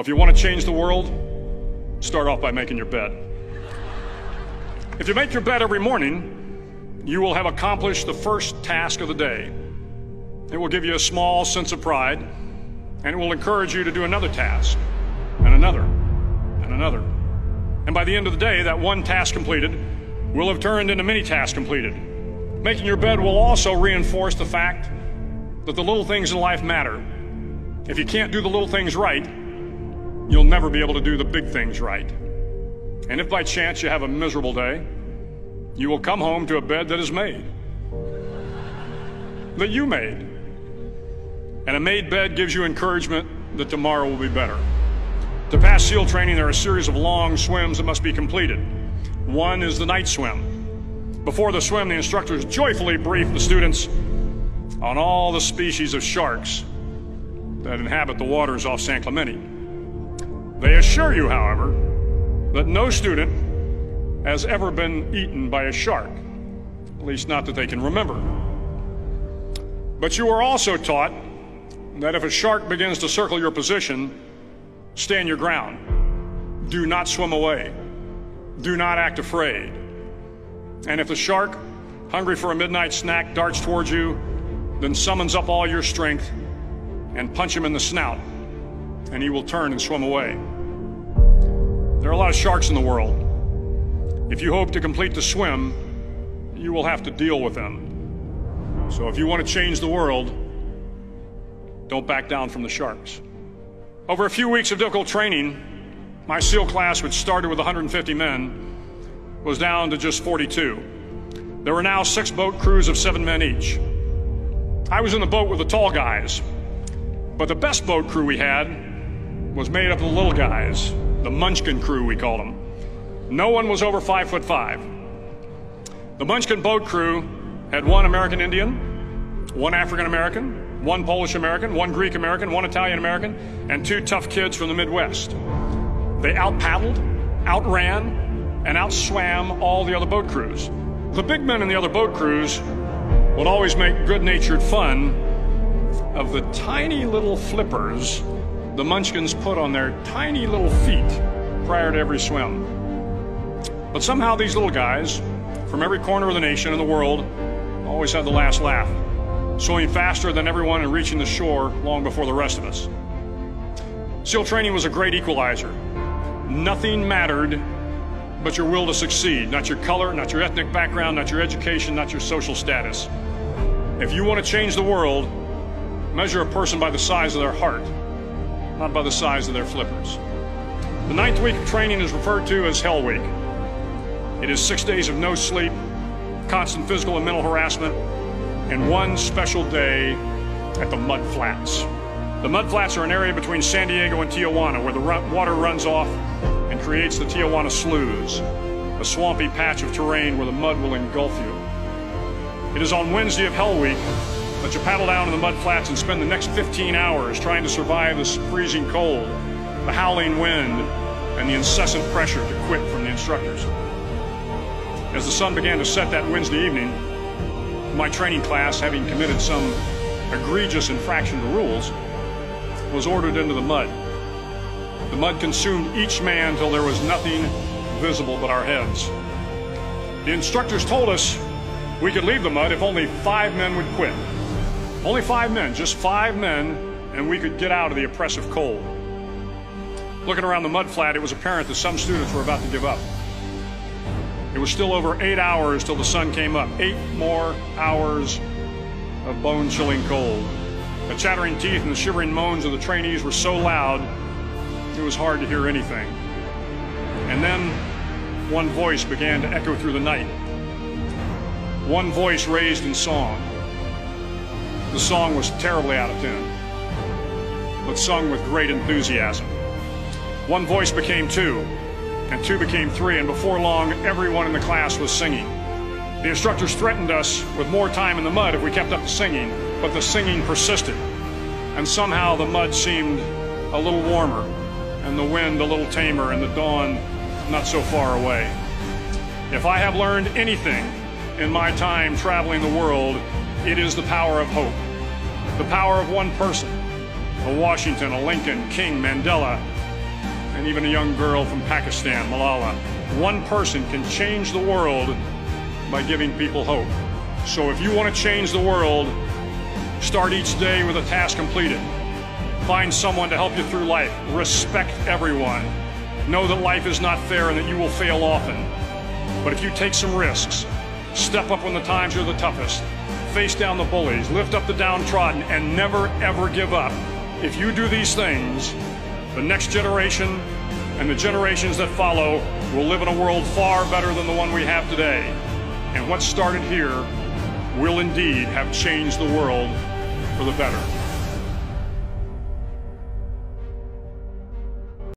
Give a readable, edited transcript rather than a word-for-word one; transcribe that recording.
If you want to change the world, start off by making your bed. If you make your bed every morning, you will have accomplished the first task of the day. It will give you a small sense of pride, and it will encourage you to do another task, and another, and another. And by the end of the day, that one task completed will have turned into many tasks completed. Making your bed will also reinforce the fact that the little things in life matter. If you can't do the little things right, you'll never be able to do the big things right. And if by chance you have a miserable day, you will come home to a bed that is made, that you made. And a made bed gives you encouragement that tomorrow will be better. To pass SEAL training, there are a series of long swims that must be completed. One is the night swim. Before the swim, the instructors joyfully brief the students on all the species of sharks that inhabit the waters off San Clemente. They assure you, however, that no student has ever been eaten by a shark, at least not that they can remember. But you are also taught that if a shark begins to circle your position, stand your ground. Do not swim away. Do not act afraid. And if the shark, hungry for a midnight snack, darts towards you, then summons up all your strength and punch him in the snout, and he will turn and swim away. There are a lot of sharks in the world. If you hope to complete the swim, you will have to deal with them. So if you want to change the world, don't back down from the sharks. Over a few weeks of difficult training, my SEAL class, which started with 150 men, was down to just 42. There were now 6 boat crews of 7 men each. I was in the boat with the tall guys, but the best boat crew we had was made up of the little guys, the Munchkin crew, we called them. No one was over 5'5". The Munchkin boat crew had 1 American Indian, 1 African American, 1 Polish American, 1 Greek American, 1 Italian American, and 2 tough kids from the Midwest. They out-paddled, outran, and outswam all the other boat crews. The big men in the other boat crews would always make good-natured fun of the tiny little flippers the Munchkins put on their tiny little feet prior to every swim. But somehow these little guys from every corner of the nation and the world always had the last laugh, swimming faster than everyone and reaching the shore long before the rest of us. SEAL training was a great equalizer. Nothing mattered but your will to succeed, not your color, not your ethnic background, not your education, not your social status. If you want to change the world, measure a person by the size of their heart, not by the size of their flippers. The 9th week of training is referred to as Hell Week. It is 6 days of no sleep, constant physical and mental harassment, and 1 special day at the Mud Flats. The Mud Flats are an area between San Diego and Tijuana where the water runs off and creates the Tijuana Sloughs, a swampy patch of terrain where the mud will engulf you. It is on Wednesday of Hell Week that you paddle down to the Mud Flats and spend the next 15 hours trying to survive this freezing cold, the howling wind, and the incessant pressure to quit from the instructors. As the sun began to set that Wednesday evening, my training class, having committed some egregious infraction to rules, was ordered into the mud. The mud consumed each man till there was nothing visible but our heads. The instructors told us we could leave the mud if only 5 men would quit. Only 5 men, just 5 men, and we could get out of the oppressive cold. Looking around the mud flat, it was apparent that some students were about to give up. It was still over 8 hours till the sun came up. 8 more hours of bone-chilling cold. The chattering teeth and the shivering moans of the trainees were so loud, it was hard to hear anything. And then one voice began to echo through the night. One voice raised in song. The song was terribly out of tune, but sung with great enthusiasm. One voice became 2, and 2 became 3, and before long, everyone in the class was singing. The instructors threatened us with more time in the mud if we kept up the singing, but the singing persisted, and somehow the mud seemed a little warmer, and the wind a little tamer, and the dawn not so far away. If I have learned anything in my time traveling the world, it is the power of hope. The power of one person, a Washington, a Lincoln, King, Mandela, and even a young girl from Pakistan, Malala. One person can change the world by giving people hope. So if you want to change the world, start each day with a task completed. Find someone to help you through life. Respect everyone. Know that life is not fair and that you will fail often. But if you take some risks, step up when the times are the toughest, face down the bullies, lift up the downtrodden, and never ever give up. If you do these things, the next generation and the generations that follow will live in a world far better than the one we have today. And what started here will indeed have changed the world for the better.